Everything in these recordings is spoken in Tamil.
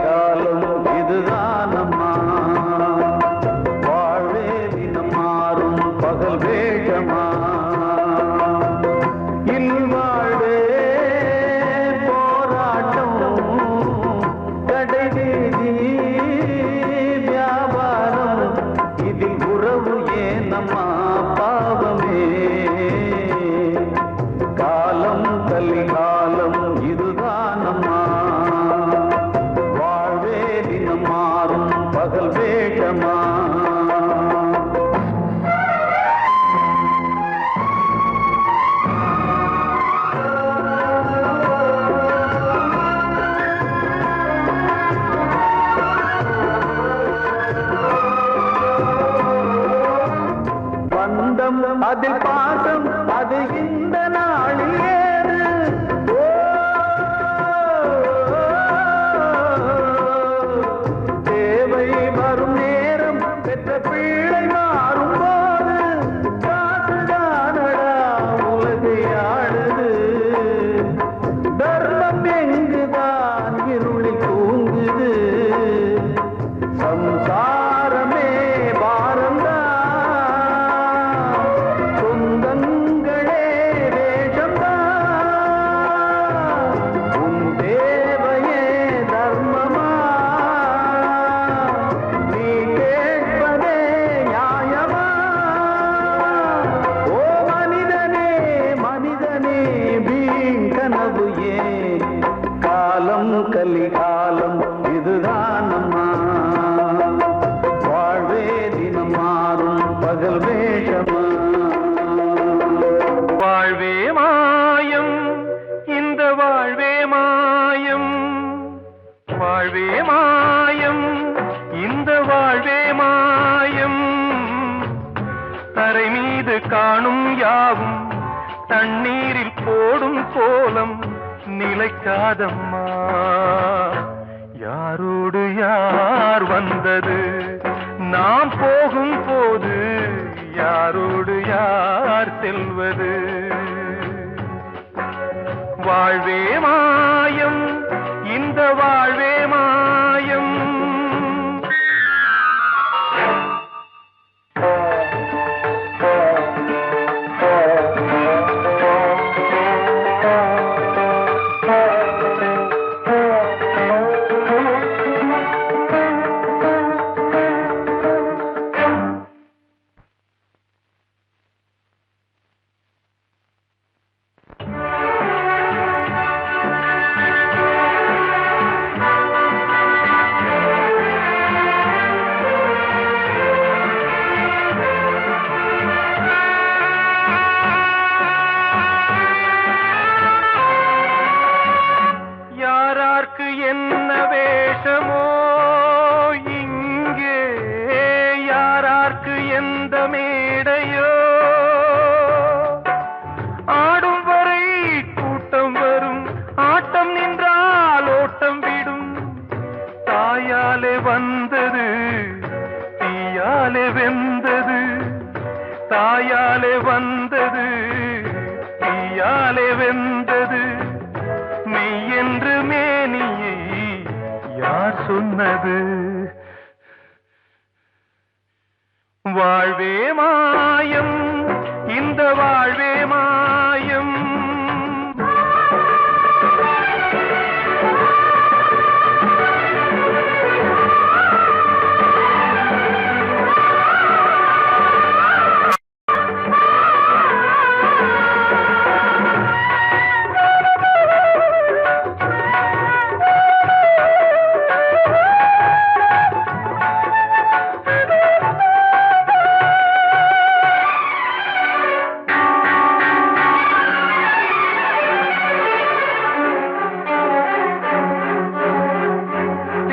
கலிகாலம் இதுதானம்மா வாழ்வே தினம் மாறும் பகல் வேஷமா இல்வாழ்வே போராட்டம் கடைவீதி வியாபாரம் இதில் உறவு ஏனம்மா பாவமே காலம் கலிகாலம் இதுதானம்மா வாழ்வே தினம் மாறும் பகல் வேஷமா பந்தம் அதில் பாசம் அது இந்த நாளில் ஏது தேவை வரும் நேரம் பெற்ற பிள்ளை மாறும் போது காசுதானடா உலகை ஆடுது தர்மம் எங்குதான் இருளில் தூங்குது சம்சாரமே பாரந்தா சொந்தங்களே வேஷம்தான் உன் தேவையே தர்மமா நீ கேட்பதே நியாயமா ஓ மனிதனே மனிதனே வீண் கனவு ஏன் காலம் கலிகாலம் இதுதானம்மா வாழ்வே தினம் மாறும் பகல் வேஷமா வாழ்வே மாயம் இந்த வாழ்வே மாயம் வாழ்வே மாயம் இந்த வாழ்வே மாயம் தரை மீது காணும் யாவும் தண்ணீரில் போடும் கோலம் நிலைக்காதம்மா யாரோடு யார் வந்தது நாம் போகும் போது யாரோடு யார் செல்வது வாழ்வே மாயம் இந்த வாழ்வே மாயம் யாரார்க்கு என்ன வேஷமோ இங்கே யாரார்க்கு எந்த மேடையோ ஆடும் வரை கூட்டம் வரும் ஆட்டம் நின்றால் ஓட்டம் விடும் தாயாலே வந்தது தீயாலே வெந்தது தாயாலே வந்தது தீயாலே வெந்தது மெய் என்று மேனியை யார் சொன்னது வாழ்வே மாயம் இந்த வாழ்வே மாயம்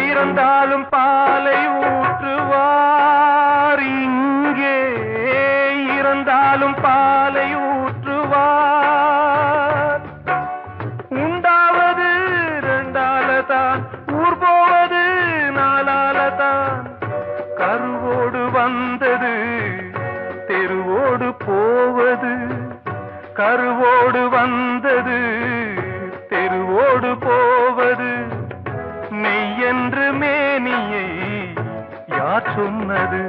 இறந்தாலும் பாலை ஊற்றுவார் இங்கே இறந்தாலும் பாலை ஊற்றுவார் உண்டாவது ரெண்டாலதான் ஊர் போவது நாலாலதான் கருவோடு வந்தது தெருவோடு போவது கருவோடு வந்தது தெருவோடு போவது மெய்யென்று சொன்னது.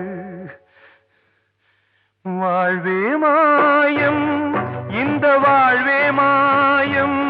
வாழ்வே மாயம், இந்த வாழ்வே மாயம்.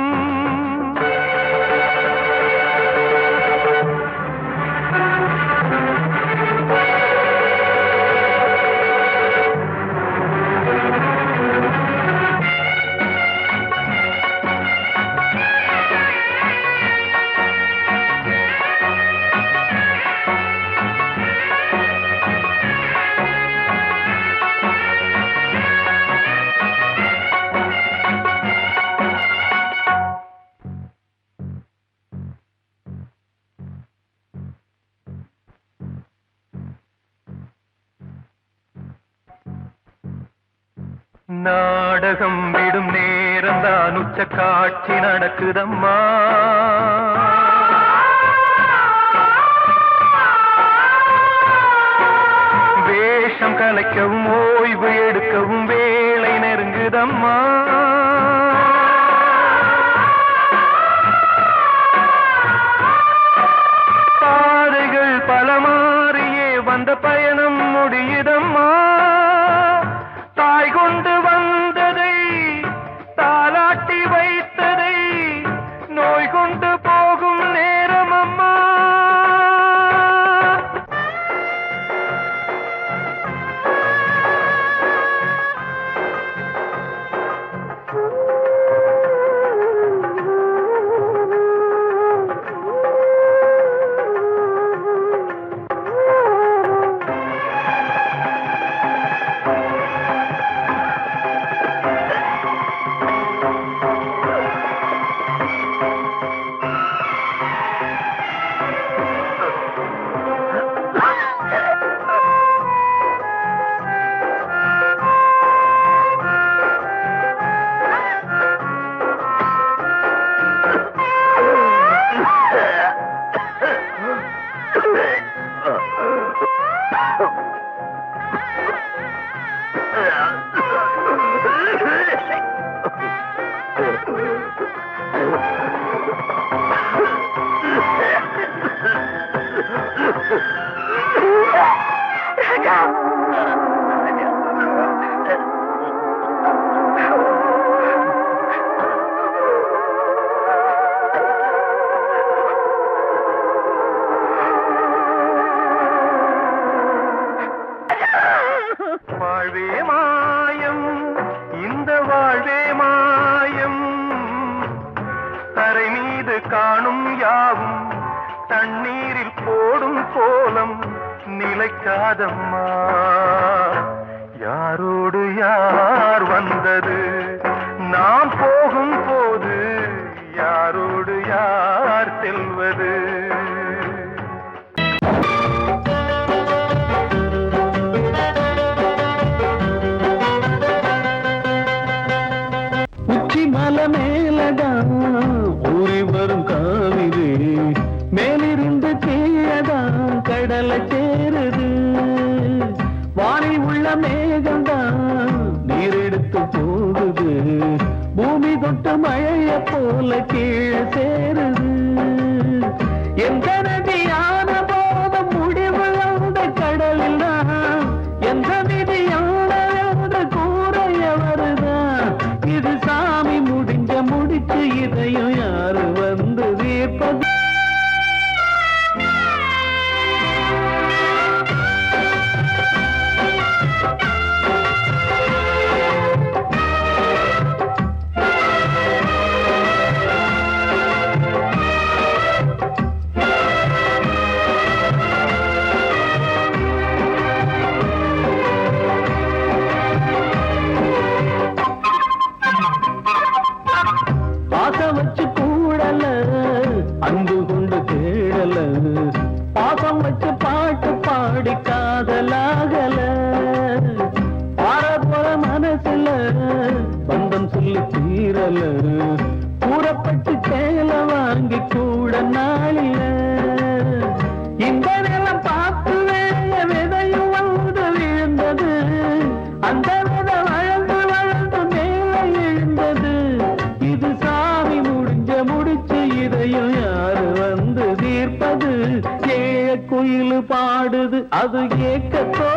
நாடகம் விடும் நேரம் தான் உச்ச காட்சி நடக்குதம்மா. வேஷம் கலைக்கவும் ஓய்வு எடுக்கவும் வேளை நெருங்குதம்மா. பாதைகள் பல மாறியே வந்த பயணம் முடியுதம்மா. தாய் கொண்டு வந்ததை தாலாட்டி வைத்ததை நோய் கொண்டு போகும் நேரம் அம்மா. வாழ்வே மாயம், இந்த வாழ்வே மாயம். தரை மீது காணும் யாவும் தண்ணீரில் போடும் கோலம் நிலைக்காதம்மா. யாரோடு யார் வந்தது நாம் போகும் போது, யாரோடு யார் செல்வது. உச்சி மலை மேலதான் ஊறி வரும் காவிரி, மேலிருந்து கீழதான் கடலை சேருது. வானில் உள்ள மேகம்தான் நீரெடுத்து போகுது, பூமி தொட்டு மழைய போல கீழே சேருது. எந்த நதியான போதும் முடிவு அந்த கடலில் தான், எந்த விதியான கூறைய வருதான். இது சாமி முடிஞ்ச முடிச்சு, இதையும் யாரு வந்து தீர்ப்பது. பாசம் வச்சு கூடல, அன்பு கொண்டு தேடல, பாசம் வச்சு பாட்டு பாடி காதலாகல. பாரபோற மனசுல பந்தம் சொல்லி தீரல, கூறப்பட்டு சேல வாங்கி கூட நாளில. இந்த நிலம் பார்த்து வேய விதையும் வந்து விழுந்தது, அந்த விதை வளர்ந்து வளர்ந்து மேலே எழுந்தது. இது சாமி முடிஞ்ச முடிச்சு, இதையும் யாரு வந்து தீர்ப்பது. ஏழ குயில் பாடுது அது ஏக்கத்தோ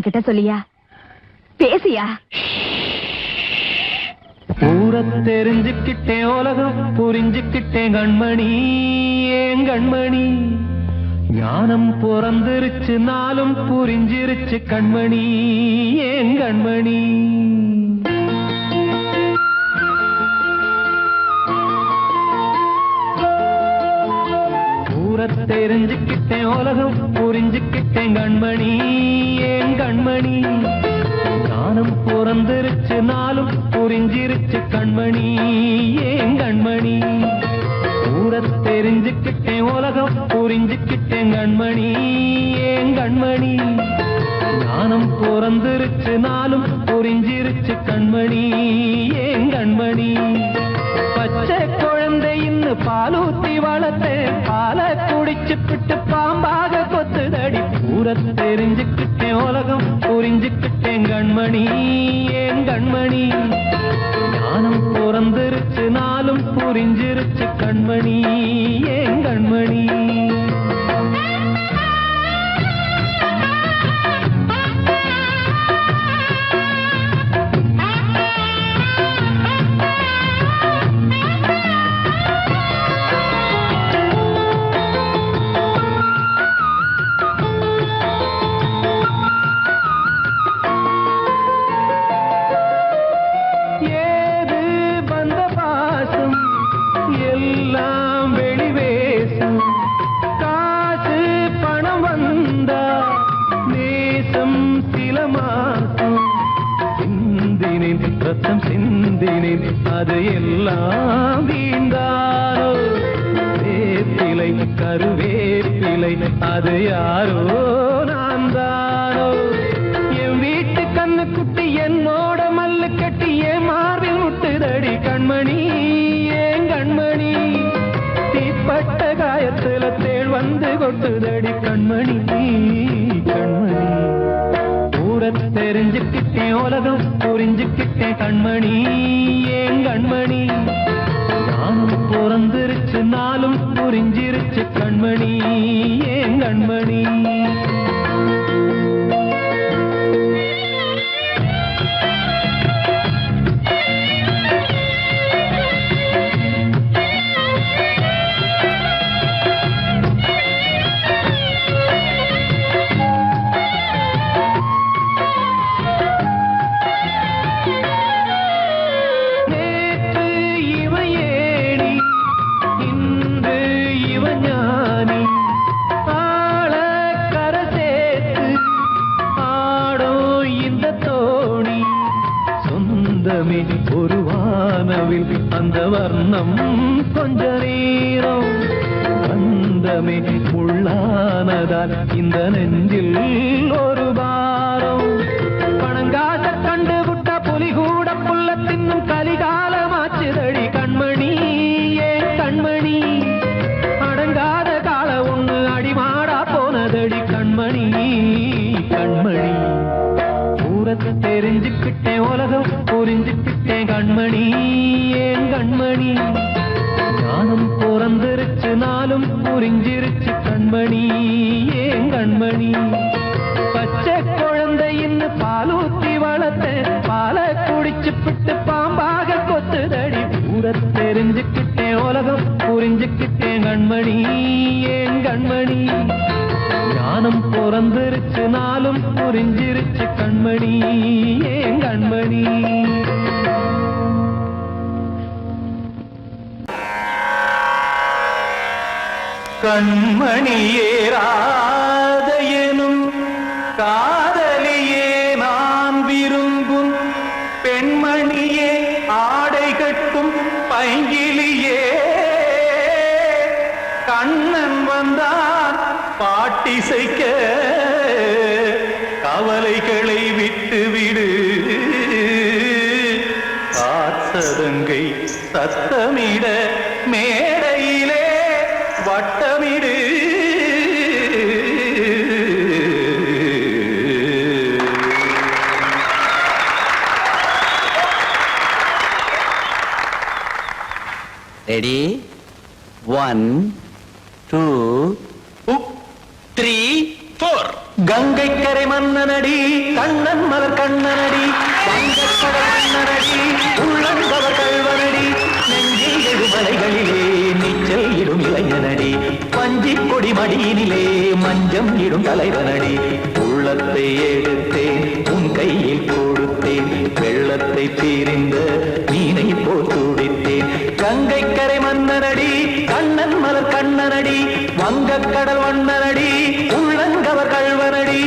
கிட்ட சொல்லியா பேசியா ஊரை தெரிஞ்சுக்கிட்டேன் உலகம் புரிஞ்சுக்கிட்டேன் கண்மணி ஏன் கண்மணி ஞானம் பிறந்திருச்சு நாளும் புரிஞ்சிருச்சு கண்மணி ஏன் கண்மணி ஊரை தெரிஞ்சுக்கிட்டேன் உலகம் புரிஞ்சுக்கிட்டேன் கண்மணி ஏன் கண்மணி ஞானம் பிறந்திருச்சு நாளும் புரிஞ்சிருச்சு கண்மணி ஏன் கண்மணி ஊரை தெரிஞ்சுக்கிட்டேன் உலகம் புரிஞ்சுக்கிட்டேன் கண்மணி ஏன் கண்மணி ஞானம் பிறந்திருச்சு நாளும் புரிஞ்சிருச்சு கண்மணி ஏன் கண்மணி பச்சை குழந்தை இன்னும் பாலூத்தி வளர்த்தேன் பாலை குடிச்சு பிட்டு பாம்பாக கொத்துதடி பூர தெரிஞ்சுக்கிட்டேன் உலகம் புரிஞ்சுக்கிட்டேன் கண்மணி ஏன் கண்மணி ஞானம் பிறந்திருச்சு நாளும் புரிஞ்சிருச்சு கண்மணி ஏன் கண்மணி ரத்தம் சிந்தினேன் அது எல்லாம் வீண்டாரோ வேப்பிலை கருவேப்பிலை அது யாரோ நான் தானோ என் வீட்டு கண்ணு குட்டி என்னோட மல்லு கட்டி என் மார்பில் முட்டுதடி கண்மணி ஏன் கண்மணி தீப்பட்ட காயத்துல தேள் வந்து கொட்டுதடி கண்மணி கண்மணி தெரிஞ்சுக்கிட்டேன் உலகம் புரிஞ்சுக்கிட்டேன் கண்மணி ஏன் கண்மணி ஞானம் பிறந்திருச்சு நாளும் புரிஞ்சிருச்சு கண்மணி ஏன் கண்மணி ஒரு வானவில் அந்த வர்ணம் கொஞ்ச நேரம் பந்தமே உள்ளானதால் இந்த நெஞ்சில் ஒரு பாரம் பணங்காச கண்டு விட்ட புலி கூட புல்ல தின்னும் கலிகாலமாச்சுதடி கண்மணி ஏன் கண்மணி அடங்காத கால ஒண்ணு அடிமாடா போனதடி கண்மணி கண்மணி பூரத்தை தெரிஞ்சுக்கிட்டேன் உலகம் புரிஞ்சுக்கிட்டேன் கண்மணி ஏன் கண்மணி ஞானம் பிறந்திருச்சு நாளும் புரிஞ்சிருச்சு கண்மணி ஏன் கண்மணி பச்சை குழந்தை இன்னும் பாலூத்தி வளர்த்தேன் பாலை குடிச்சு பிட்டு பாம்பாக கொத்துதடி பூர தெரிஞ்சுக்கிட்டேன் உலகம் புரிஞ்சுக்கிட்டேன் கண்மணி ஏன் கண்மணி ஞானம் பிறந்திருச்சு நாளும் புரிஞ்சிருச்சு கண்மணி ஏன் கண்மணி கண்மணியேராத எனும் காதலியே நான் விரும்பும் பெண்மணியே ஆடை கட்டும் பைங்கிலியே கண்ணன் வந்தான் பாட்டிசைக்க கவலைகளை விட்டுவிடு காத்ததங்கை சத்தமிட மேடையிலே வட்டமிடு ரெடி 1 2 3 4 கங்கை கரை மன்னனடி கண்ணன் மலர் கண்ணனடி வங்கக்கடல் மன்னனடி உள்ளங்கவர் கல்வனடி நெஞ்சில் எழுமலைகளிலே நீச்சல் இடும் இளைஞனடி பஞ்சி கொடி மடியினிலே மஞ்சம் இடும் தலைவனடி உள்ளத்தை எடுத்தேன் உன் கையில் கொடுத்தேன் வெள்ளத்தை தீரிந்த மீனை போல் துடித்தேன் கங்கை கரை மன்னனடி கண்ணன் மலர் கண்ணனடி வங்கக்கடல் வண்ணனடி உள்ளங்கவர் கல்வனடி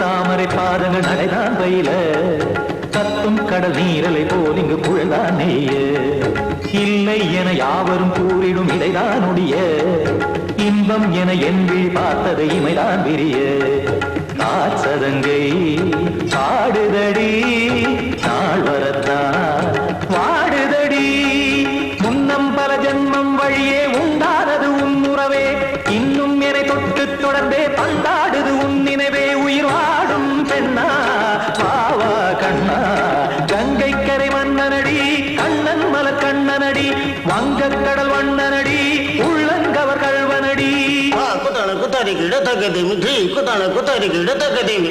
தாமரை பாதங்கள் நடைதான் பயில கத்தும் கடல் நீரலை போல் இங்கு புழல்தான் நெய்ய இல்லை என யாவரும் கூறிடும் இடைதான் உடைய இன்பம் என என்பி பார்த்தது இமைதான் விரிய காற்சதங்கை பாடுதடி நாள் வரத்தான் வாடுதடி முன்னம் பல ஜென்மம் வழியே உண்டானது உன் உறவே இன்னும் என்னை தொட்டு தொடர்ந்தே பந்தாடுது உன் நினைவே உயிர் வாடும் பெண்ணா வாவா கண்ணா கங்கை கரை மன்னனடி கண்ணன் மலர் கண்ணனடி வங்கக் கடல் வண்ணனடி உள்ளங்கவர் கல்வனடி குத்தான குத்தாரி கிட தக்கதேமி ஜி குத்தான குத்தாரி கிட தக்கதேமி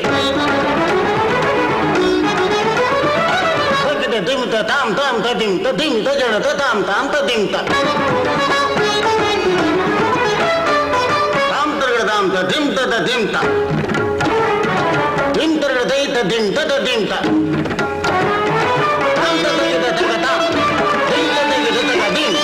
திம் தாம் தாம் ததிம் ததிம் தஜட தாம் தாம் ததிம் தாம் தரகட தாம் ததிம் ததிம் தாம் திம் தரகட தை ததிம் ததிம் தாம் தாம் தரகட தக தாம் தை ததிம் ததிம்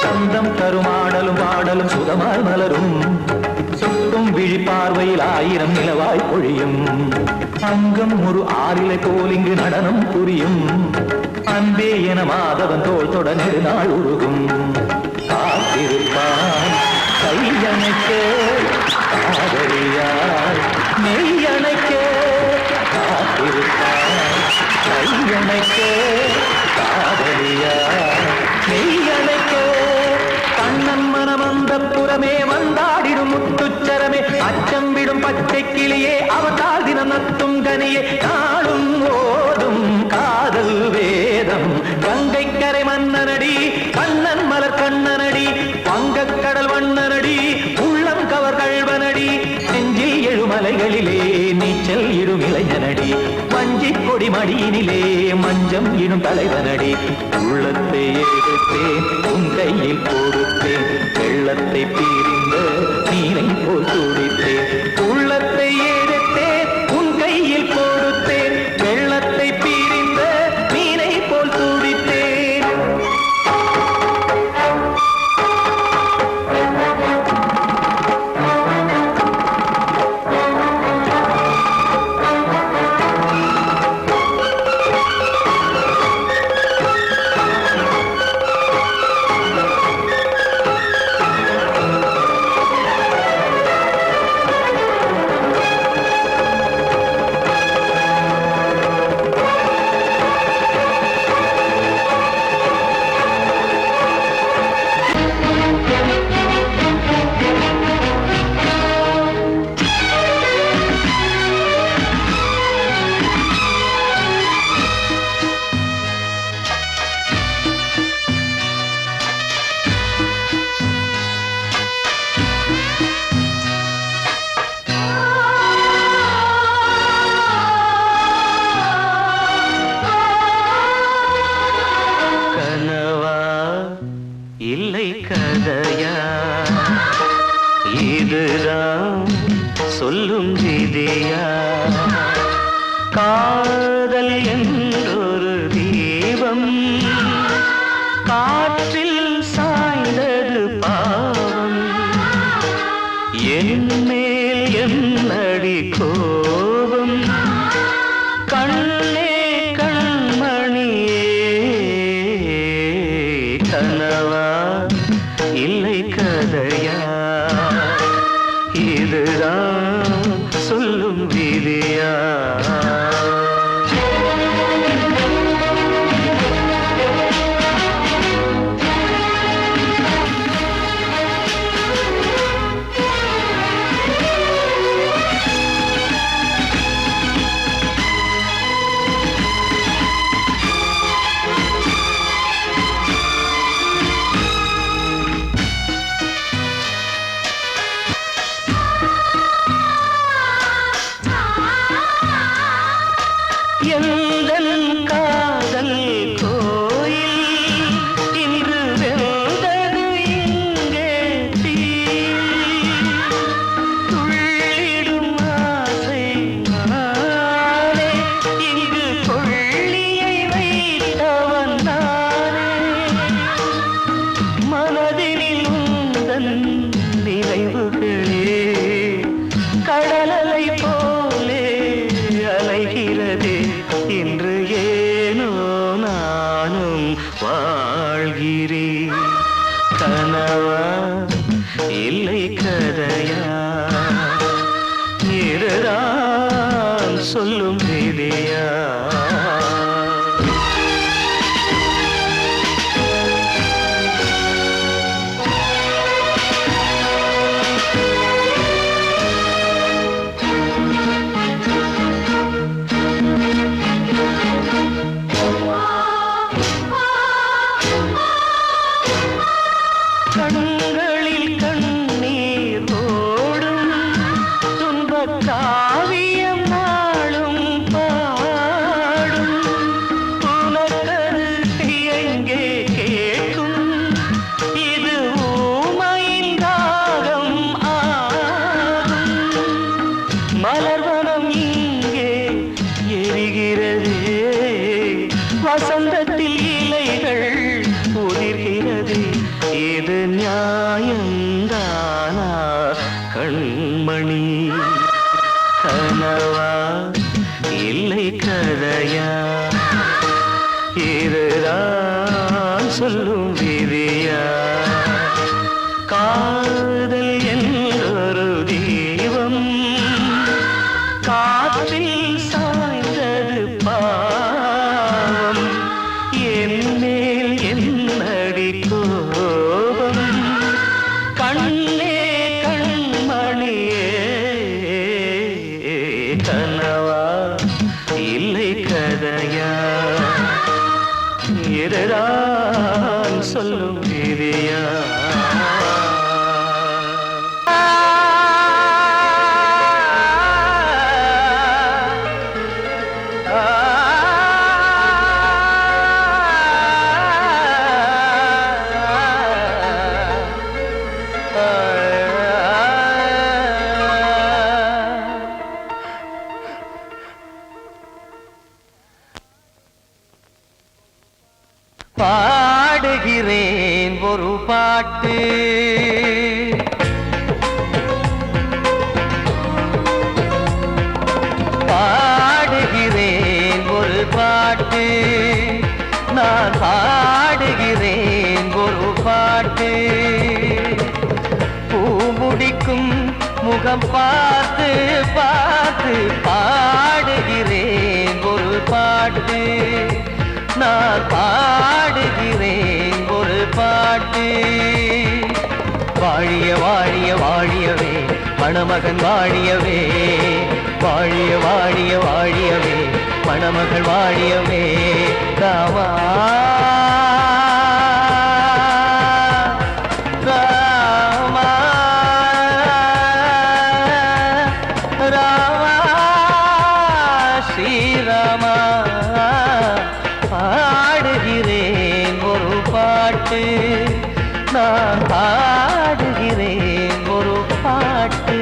சந்தம் தருமாடலும் பாடலும் சுகமாய் மலரும் சுட்டும் விழி பார்வையில் ஆயிரம் நிலவாய் பொழியும் அங்கம் ஒரு ஆறிலை போல் இங்கு நடனம் புரியும் அன்பே என மாதவன் தோல் தொட நெடுநாள் உருகும் காத்திருப்பான் கையணைக்க காதலியார் மெய்யணைக்க காத்திருப்பான் கையணைக்க காதலியார் மெய்யணைக்க கண்ணன் மனமந்த புறமே வந்தாடிடும் முத்துச்சரமே அச்சம் விடும் பச்சை கிளியே அவதால் தினம் நத்தும் கனியே நாளும் ஓதும் காதல் வேதம் கங்கை கரை மன்னனடி கண்ணன் மலர் கண்ணனடி வங்கக் கடல் வண்ணனடி உள்ளம் கவர் கல்வனடி நெஞ்சில் எழுமலைகளிலே நீச்சல் இடும் இளைஞனடி வஞ்சிக் கொடி மடியினிலே மஞ்சம் இடும் தலைவனடி உள்ளத்தை எடுத்தேன் உன் கையில் கொடுத்தேன் வெள்ளத்தை பிரிந்த நீரை போல் துடித்தேன் உள்ளத்தை எடுத்தேன் உன் கையில் கொடுத்தேன் வெள்ளத்தை பிரிந்த நீரை போல் துடித்தேன் இல்லை கதையா இதுதான் சொல்லும் விதியா காதல் என்றொரு தீபம் காற்றில் சாய்ந்தது பாவம் என் மேல் என்னடி கோபம் கண்ணே கண்மணியே கனவா இல்லை கதையா இதுதான் சொல்லும் விதியா கனவா இல்லை கதையா இதுதான் சொல்லும் விதியா கண்களில் கண்ணீர் ஓடும் துன்பக் காவியம் நாளும் பாடும் உனக்கது எங்கே கேட்கும் இது ஊமையின் தாகம் ஆகும் மலர்வனம் இங்கே எரிகிறதே வசந்தத்தில் இலைகள் உதிர்கிறது இது நியாயந்தானா கண்மணி கனவா இல்லை கதையா இதுதான் சொல்லும் விதியா காதல் என்றொரு தீபம் காற்றில் சாய்ந்தது பாவம் என் மேல் என்னடி கோபம் கண்ணே கண்மணியே கனவா இல்லை கதையா இதுதான் சொல்லும் விதியா பாடுகிறேன் ஒரு பாட்டு பாடுகிறேன் ஒரு பாட்டு நான் பாடுகிறேன் ஒரு பாட்டு பூ முடிக்கும் முகம் பார்த்து பார்த்து பாடுகிறேன் ஒரு பாட்டு நான் பாடுகிறேன் ஒரு பாட்டு வாழிய வாழிய வாழியவே மணமகன் வாழியவே வாழிய வாழிய வாழியவே மணமகள் வாழியவே ராமா ராமா ராமா ஸ்ரீராமா பாடுகிறேன் ஒரு பாட்டு நான் பாடுகிறேன் ஒரு பாட்டு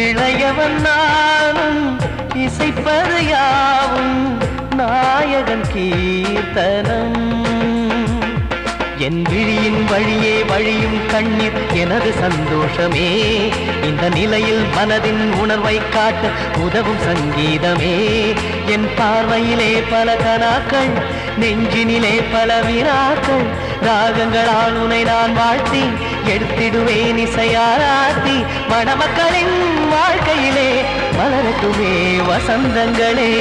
இளையவன் நானும் இசைப்பது யாவும் நாயகன் கீர்த்தனம் என் விழியின் வழியே வழியும் கண்ணீர் எனது சந்தோஷமே இந்த நிலையில் மனதின் உணர்வை காட்ட உதவும் சங்கீதமே என் பார்வையிலே பல கனாக்கள் நெஞ்சினிலே பல வினாக்கள் ராகங்களால் உனை நான் வாழ்த்தி எடுத்திடுவேன் இசையாராத்தி மணமக்களின் வாழ்க்கையிலே மலரட்டுமே வசந்தங்களே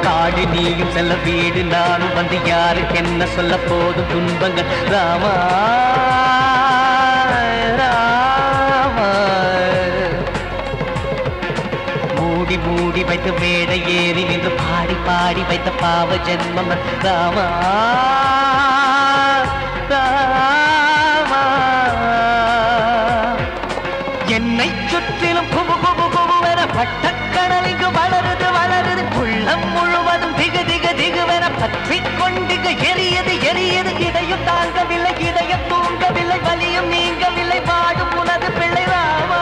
காடு நீயும் செல்ல வீடு நானும் வந்து யாருக்கு என்ன சொல்ல போதும் துன்பங்கள் ராமா ராமா மூடி மூடி வைத்த மேடை ஏறி நின்று பாடி பாடி வைத்த பாவ ஜென்மம் ராமா ராமா என்னை சுற்றிலும் புகு புகு புகுவென பட்டக்கடல் இங்கு வளருது வளருது உள்ளம் முழுவதும் திகு திகு திகுவென பற்றி கொண்டிகு எரியது எரியது இதையும் தாங்கவில்லை இதயம் தூங்கவில்லை வலியும் நீங்கவில்லை வாடும் உனது பிள்ளை ராமா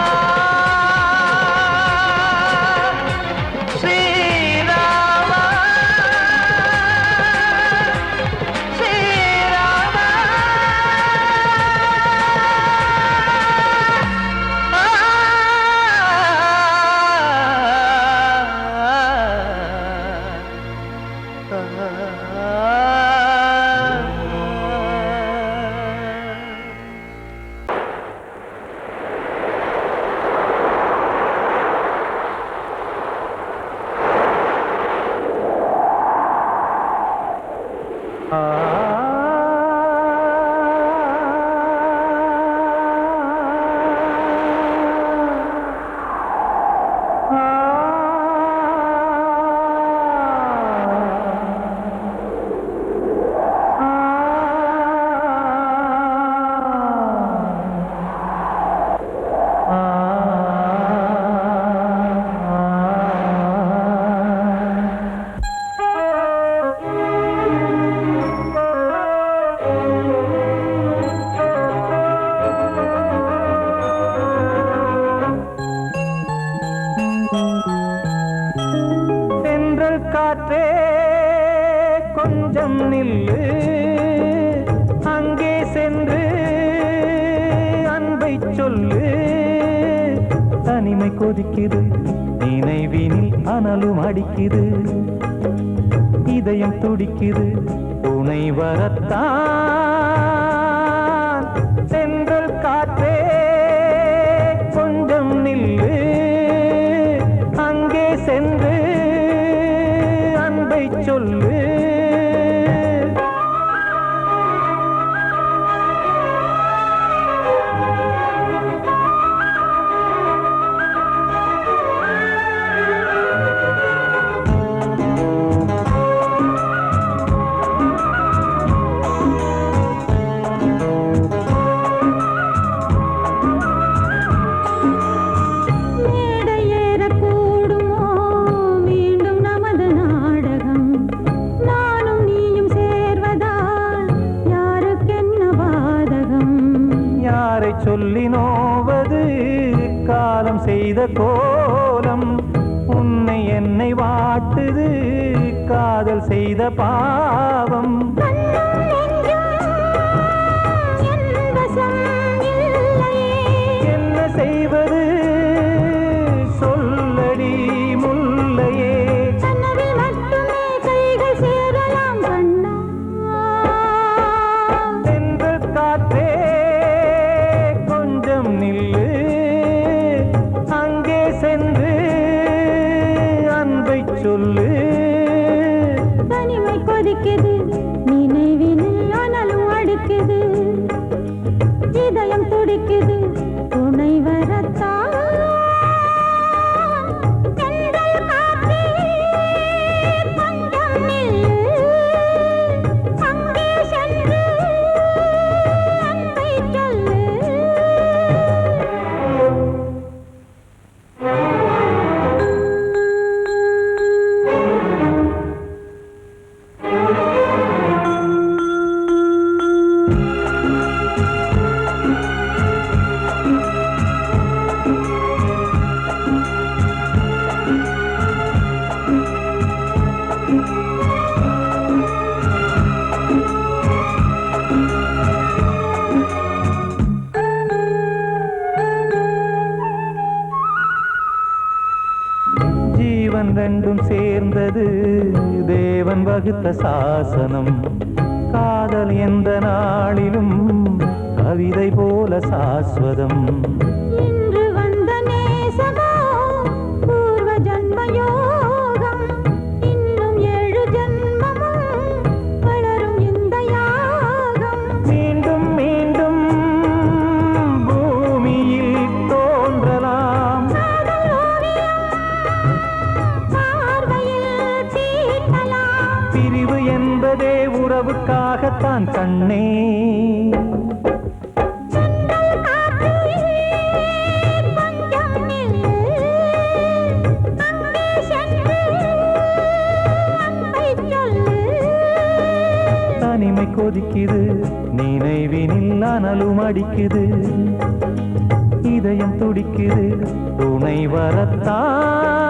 ஸ்ரீராமா ஸ்ரீராமா காற்றே கொஞ்சம் நில்லு அங்கே சென்று அன்பை சொல்லு தனிமை கொதிக்குது நினைவினில் அனலும் அடிக்குது இதயம் துடிக்குது துணை வரத்தான் சென்றல் காற்றே கொஞ்சம் நில்லு அங்கே சென்று அன்பை சொல்லு சொல்லி நோவது காலம் செய்த கோலம் உன்னை என்னை வாட்டுது காதல் செய்த பாவம் என்ன செய்வது சொல்லடி முல்லையே சென்று காற்றே நில்லு அங்கே சென்று அன்பை சொல்லு தனிமை கொதிக்குது நினைவினில் அனலும் அடிக்குது இதயம் துடிக்குது துணை வரத்தான் ரெண்டும் சேர்ந்தது தேவன் வகுத்த சாசனம் காதல் எந்த நாளிலும் கவிதை போல சாஸ்வதம் இன்று வந்த நேசமோ பூர்வ ஜன்ம யோகம் இன்னும் உறவுக்காகத்தான் கண்ணே. தனிமை கொதிக்குது நினைவினில் அனலும் அடிக்குது, இதயம் துடிக்குது துணை வரத்தான்